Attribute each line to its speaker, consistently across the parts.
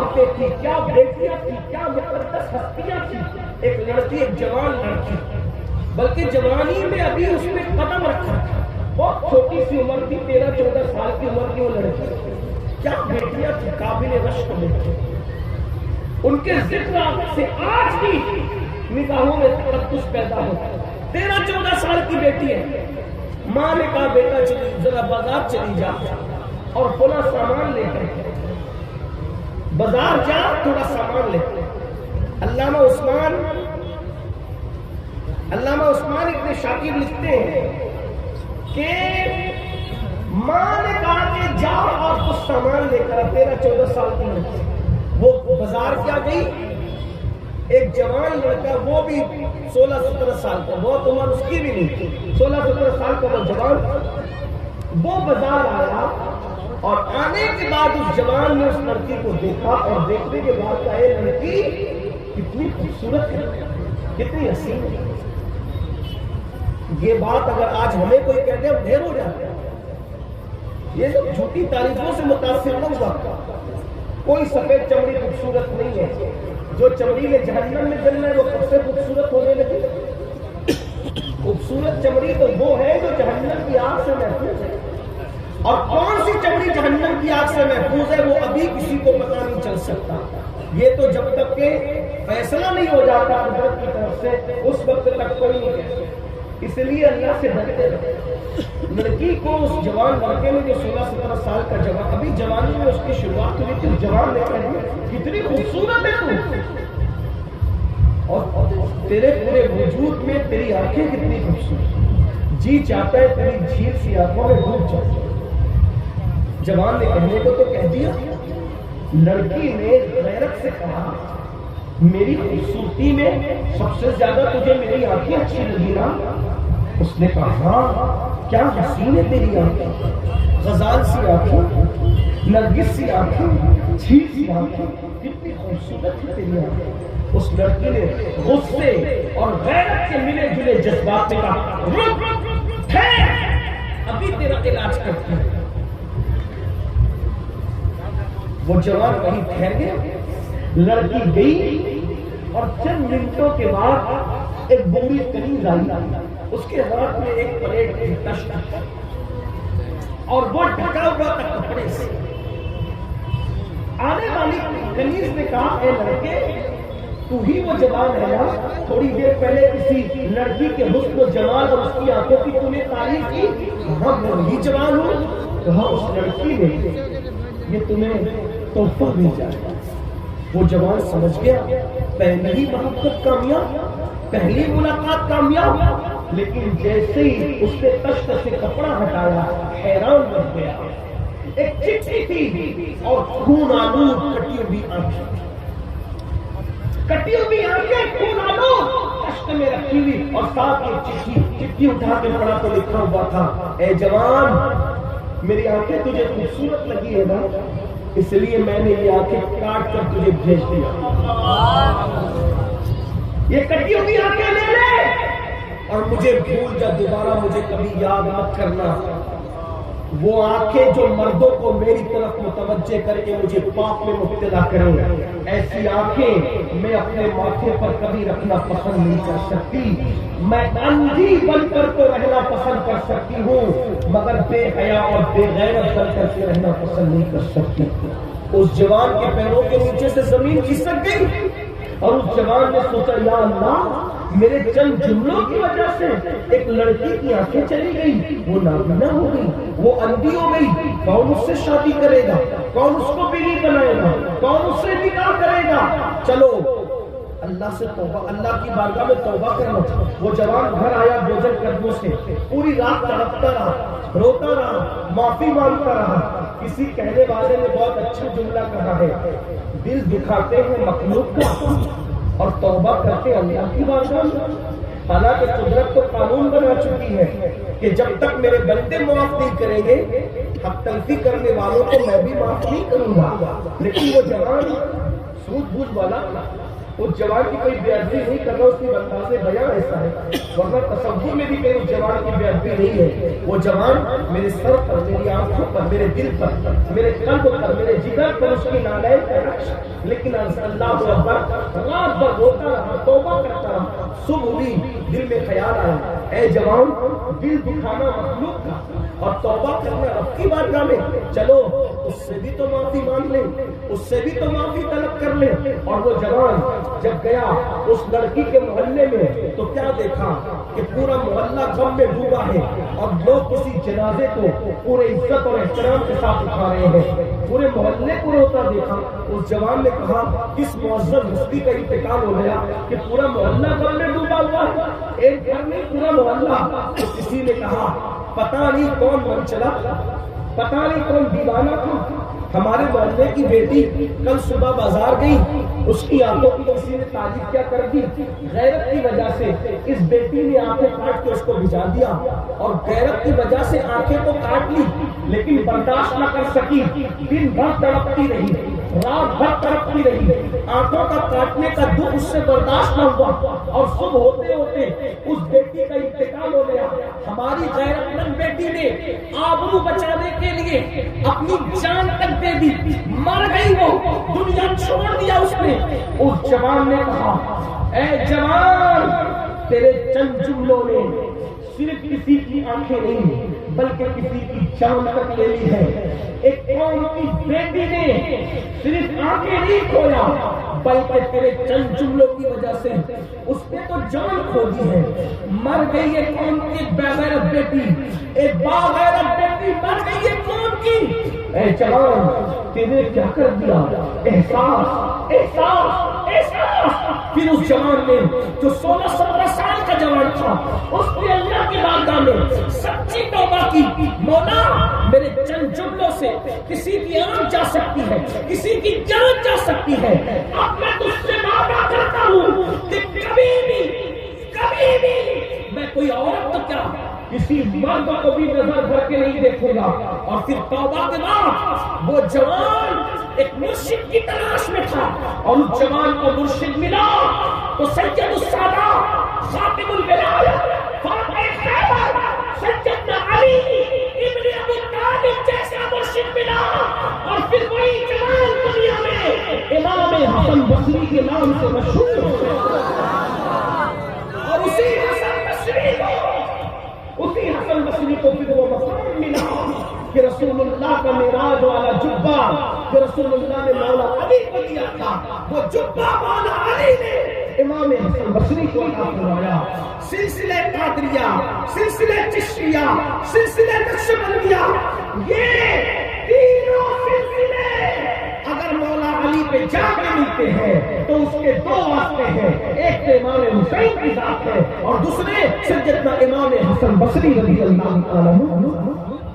Speaker 1: عورتیں تھی، کیا بیٹیاں تھی، کیا مقدس ہستیاں تھی. ایک لڑکی، ایک جوان لڑکی، بلکہ جوانی میں ابھی اس نے قدم رکھا تھا. بہت چھوٹی سی عمر تھی، 13-14 سال کی عمر کی وہ لڑکی. کیا بیٹیاں تھی، قابل رشک بیٹی. ان کے ذکر سے آج بھی نگاہوں میں تقدس پیدا ہوتا ہے. 13-14 سال کی بیٹی ہے. ماں نے کہا بیٹا چلی ذرا بازار چلی جا اور تھوڑا سامان لے کر بازار جا، تھوڑا سامان لے. علامہ عثمان ابن شاکر لکھتے ہیں کہ ماں نے کہا کہ جا اور کچھ سامان لے کر. 13-14 سال کی لڑکی وہ بازار کیا گئی. ایک جوان لڑکا، وہ بھی 16-17 سال کا، بہت عمر اس کی بھی نہیں تھی، 16-17 سال کا وہ جوان، وہ بازار آیا. اور آنے کے بعد اس جوان نے اس لڑکی کو دیکھا اور دیکھنے کے بعد کہا یہ لڑکی کتنی خوبصورت ہے، کتنی حسین ہے. یہ بات اگر آج ہمیں کوئی کہتے ہیں ڈھیر ہو جاتا ہے. یہ سب جھوٹی تعریفوں سے متاثر نہ ہوا. کوئی سفید چمڑی خوبصورت نہیں ہے. جو چمڑی میں جہنم میں جلنا ہے وہ خود سے خوبصورت ہونے لگی. خوبصورت چمڑی تو وہ ہے جو جہنم کی آگ سے محفوظ ہے. اور کون سی چمڑی جہنم کی آگ سے محفوظ ہے وہ ابھی کسی کو پتہ نہیں چل سکتا. یہ تو جب تک کہ فیصلہ نہیں ہو جاتا قدرت کی طرف سے اس وقت تک کوئی نہیں کہتا. اس لیے اللہ سے ڈرتے رہے. لڑکی کو اس جوان لڑکے میں جو 16-17 سال کا جوان، ابھی جوانی میں اس کی شروعات ہوئی تھی، جوان نے کہا کتنی خوبصورت ہے تو، اور تیرے پورے وجود میں تیری آنکھیں کتنی خوبصورت، جی چاہتا ہے تیری جھیل سی آنکھوں میں ڈوب جاتا. جوان نے کہنے کو تو کہہ دیا. لڑکی نے غیرت سے کہا میری خوبصورتی میں سب سے زیادہ تجھے میری آنکھیں اچھی لگی نا؟ اس نے کہا ہاں، کیا حسین ہے تیری آنکھیں، غزال سی آنکھیں، نرگس سی آنکھیں، جھیل سی آنکھیں، کتنی خوبصورت ہے تیری آنکھیں. اس لڑکی نے غصے اور غیرت سے ملے جلے جذبات میں کہا رک ٹھہر، ابھی تیرا علاج کرتی ہوں. وہ جوان وہیں ٹھہر گیا. لڑکی گئی اور چند منٹوں کے بعد ایک بوڑھی کنیز آئی. اس کے ہاتھ میں ایک پلیٹ کی تشت اور وہ ڈھکا ہوا تھا کپڑے سے. آنے والی کنیز نے کہا اے لڑکے تو ہی وہ جوان ہے نا، تھوڑی دیر پہلے کسی لڑکی کے حسن و جمال اور اس کی آنکھوں کی تم نے تعریف کی. ہاں میں وہی جوان ہوں. کہا اس لڑکی نے یہ تمہیں تحفہ مل جائے گا. وہ جوان سمجھ گیا پہلی محبت کامیاب، پہلی ملاقات کامیاب. لیکن جیسے ہی اس نے تشت سے کپڑا ہٹایا حیران بن گیا. ایک چٹھی تھی اور خون آلود کٹی ہوئی آنکھیں، کٹی ہوئی آنکھیں خون آلود تشت میں رکھی ہوئی، اور ساتھ یہ چٹھی اٹھا کے پڑھا تو لکھا ہوا تھا اے جوان میری آنکھیں تجھے خوبصورت لگی ہے نا، اس لیے میں نے یہ آنکھیں کاٹ کر تجھے بھیج دیا. یہ کٹی ہوئی آنکھیں لے لے اور مجھے بھول جا، دوبارہ مجھے کبھی یاد مت کرنا. وہ آنکھیں جو مردوں کو میری طرف متوجہ کر کے مجھے پاپ میں مبتلا کریں، ایسی آنکھیں میں اپنے ماتھے پر کبھی رکھنا پسند نہیں کر سکتی. میں اندھی بن کر تو رہنا پسند کر سکتی ہوں مگر بے حیا اور بے غیرت بن کر کے رہنا پسند نہیں کر سکتی. اس جوان کے پیروں کے نیچے سے زمین کھسک گئی اور اس جوان نے سوچا یا اللہ میرے چند جملوں کی وجہ سے ایک لڑکی کی آنکھیں چلی گئی، وہ نابینا ہو گئی، وہ اندھی ہو گئی. کون اس سے شادی کرے گا، کون اس کو بیوی بنائے گا، کون اس سے نکاح کرے گا؟ چلو اللہ سے توبہ، اللہ کی بارگاہ میں توبہ کرنا. وہ جوان گھر آیا بوجھل قدموں سے، پوری رات تڑپتا رہا، روتا رہا، معافی مانگتا رہا. کسی کہنے والے نے بہت اچھا جملہ کہا ہے دل دکھاتے ہیں مخلوق کا اور توبہ کرتے اللہ کی بارگاہ میں. حالانکہ قدرت تو قانون بنا چکی ہے کہ جب تک میرے بندے معاف نہیں کریں گے حق تلفی کرنے والوں کو میں بھی معاف نہیں کروں گا. لیکن وہ جوان سوجھ بوجھ والا اس جوان کی کوئی بے ادبی نہیں کر رہا، اس کی انداز بیان ایسا ہے، ورنہ تصور میں بھی کہیں اس جوان کی بے ادبی نہیں ہے۔ وہ جوان میرے سر پر، میری آنکھوں پر، میرے دل پر، میرے قلب پر، میرے جگر پر اس کی نالائق ہے، لیکن اللہ اکبر رات بھر روتا رہا، توبہ کرتا رہا۔ صبح ہوئی، دل میں خیال آیا، اے جوان، دل دکھانا مخلوق کا اور توبہ کرنا رب کی بارگاہ میں، چلو اس سے بھی تو معافی مانگ لیں، اس سے بھی تو معافی طلب کر لیں۔ اور وہ جوان جب گیا اس لڑکی کے محلے میں تو کیا دیکھا کہ پورا محلہ غم میں ڈوبا ہے اور لوگ کسی جنازے کو پورے عزت اور احترام کے ساتھ اٹھا رہے ہیں، پورے محلے کو روتا دیکھا۔ اس جوان نے کہا کس معزز ہستی کا انتقال ہو گیا کہ پورا محلہ غم میں ڈوبا ہوا ہے، ایک گھر نہیں پورا محلہ۔ تو کسی نے کہا پتہ نہیں کون من چلا، پتہ نہیں کون دیوانہ تھا، ہمارے محلے کی بیٹی کل صبح بازار گئی، اس کی آنکھوں کی کسی نے تعریف کیا کر دی، غیرت کی وجہ سے اس بیٹی نے آنکھیں کاٹ کے اس کو بھجا دیا، اور غیرت کی وجہ سے آنکھیں تو کاٹ لی لیکن برداشت نہ کر سکی، دن بھر تڑپتی رہی، رات بھر تڑپتی رہی، آنکھوں کا کاٹنے کا دکھ اس سے برداشت نہ ہوا، اور صبح ہوتے ہوتے اس بیٹی کا انتقال ہو گیا۔ ہماری غیرت مند بیٹی نے آبرو بچانے کے لیے اپنی جان تک دے دی، مر گئی، وہ دنیا چھوڑ دیا اس نے۔ اس جوان نے کہا اے جوان، تیرے چند جملوں نے صرف کسی کی آنکھیں نہیں بلکہ کسی کی جان تک لے لی ہے۔ ایک قوم کی بیٹی نے صرف آنکھیں نہیں کھویا بلکہ تیرے چند جملوں کی وجہ سے اس نے تو جان کھو دی ہے۔ مر گئی ایک قوم کی بغیرت بیٹی، ایک باغیرت بیٹی مر گئی ایک قوم کی۔ اے جوان، تیرے کیا کر دیا؟ احساس، احساس، احساس۔ پھر اس جوان نے جو 16-17 سال کا جوان تھا، اس نے اللہ کی بارگاہ میں سچی توبہ کی، مولا میرے چند جملوں سے کسی کی آنکھ جا سکتی ہے، کسی کی جان جا سکتی ہے، اب میں تجھ سے وعدہ کرتا ہوں کہ کبھی بھی میں کوئی عورت تو کیا کسی مرد کو بھی نظر بھر کے نہیں دیکھوں گا۔ اور پھر توبہ کے بعد وہ جوان ایک مرشد کی تلاش میں تھا، اور اس جوان کو مرشد ملا تو سید السادات، خاتم الولایت، فاتح خیبر، سیدنا علی ابن ابی طالب جیسا مرشد ملا، اور پھر وہی جوان دنیا میں امام حسن بصری کے نام سے مشہور ہو گیا۔ اور اسی حسن بصری کو پھر وہ مقام ملا کہ رسول اللہ کا معراج والا جبہ جو رسول اللہ نے مولا علی کو دیا تھا، وہ جبہ مولا علی نے امام حسن بصری کو عطا فرمایا۔ سلسلہ قادریہ، سلسلہ چشتیہ، سلسلہ نقشبندیہ، یہ تینوں سلسلے اگر مولا علی پہ جا کے ملتے ہیں تو اس کے دو واسطے ہیں، ایک تو امام حسین کی ذات ہے اور دوسرے سیدنا امام حسن بصری رضی اللہ عنہ۔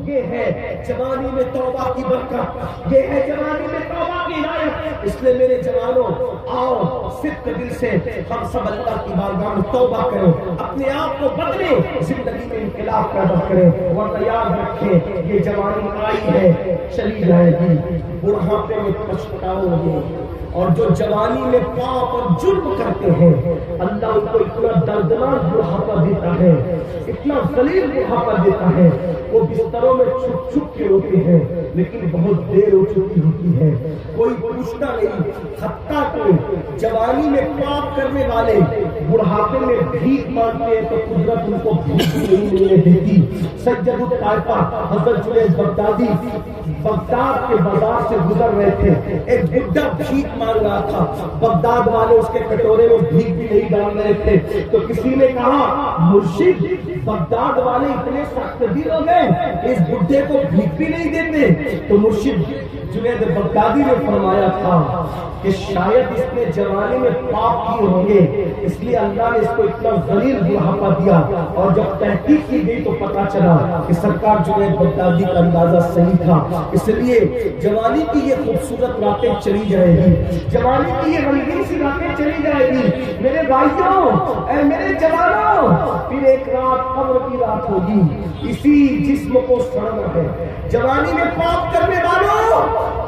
Speaker 1: یہ ہے جوانی میں توبہ کی برکت، یہ ہے جوانی میں توبہ کی عنایت۔ اس لیے میرے جوانوں، آؤ صدق دل سے ہم سب اللہ کی بارگاہ میں توبہ کریں، اپنے آپ کو بدلیں، زندگی میں انقلاب پیدا کریں، ورنہ یاد رکھیں یہ جوانی آئی ہے چلی جائے گی، بڑھاپے میں پچھتاؤ گے۔ اور جو جوانی میں پاپ اور جرم کرتے ہیں اللہ ان کو اتنا دردناک بڑھاپا دیتا ہے، اتنا ذلیل بڑھاپا دیتا ہے، وہ بستروں میں چھپ چھپ کے روتے ہیں لیکن بہت دیر ہو چکی ہوتی ہے، کوئی پوچھتا نہیں۔ حتیٰ کہ جوانی میں پاپ کرنے والے بڑھاپے میں بھیک مانگتے ہیں تو قدرت ان کو بھیک نہیں ملنے دیتی۔ سید الطائفہ حضرت جنید بغدادی بغداد کے بازار سے گزر رہے تھے، ایک بڈھا بھیک مانگ رہا تھا، بغداد والے اس کے کٹورے میں بھیک بھی نہیں ڈال رہے تھے، تو کسی نے کہا مرشد بغداد والے اتنے سخت دل ہو گئے کہ اس بڈھے کو بھیک بھی نہیں دیتے۔ تو مرشد جنید بغدادی نے فرمایا تھا کہ شاید اس نے جوانی میں پاپ کیے ہوں گے، اس لیے اللہ نے اس کو اتنا ذلیل بڑھاپا دیا۔ اور جب تحقیق کی گئی تو پتا چلا کہ سرکار جنید بغدادی کا اندازہ صحیح تھا۔ اس لیے جوانی کی یہ خوبصورت راتیں چلی جائے گی، جوانی کی یہ رنگین سی راتیں چلی جائے گی میرے بھائیوں، اے میرے جوانوں، پھر ایک رات قبر کی رات ہوگی، اسی جسم کو سڑنا ہے۔ جوانی میں پاپ کرنے والوں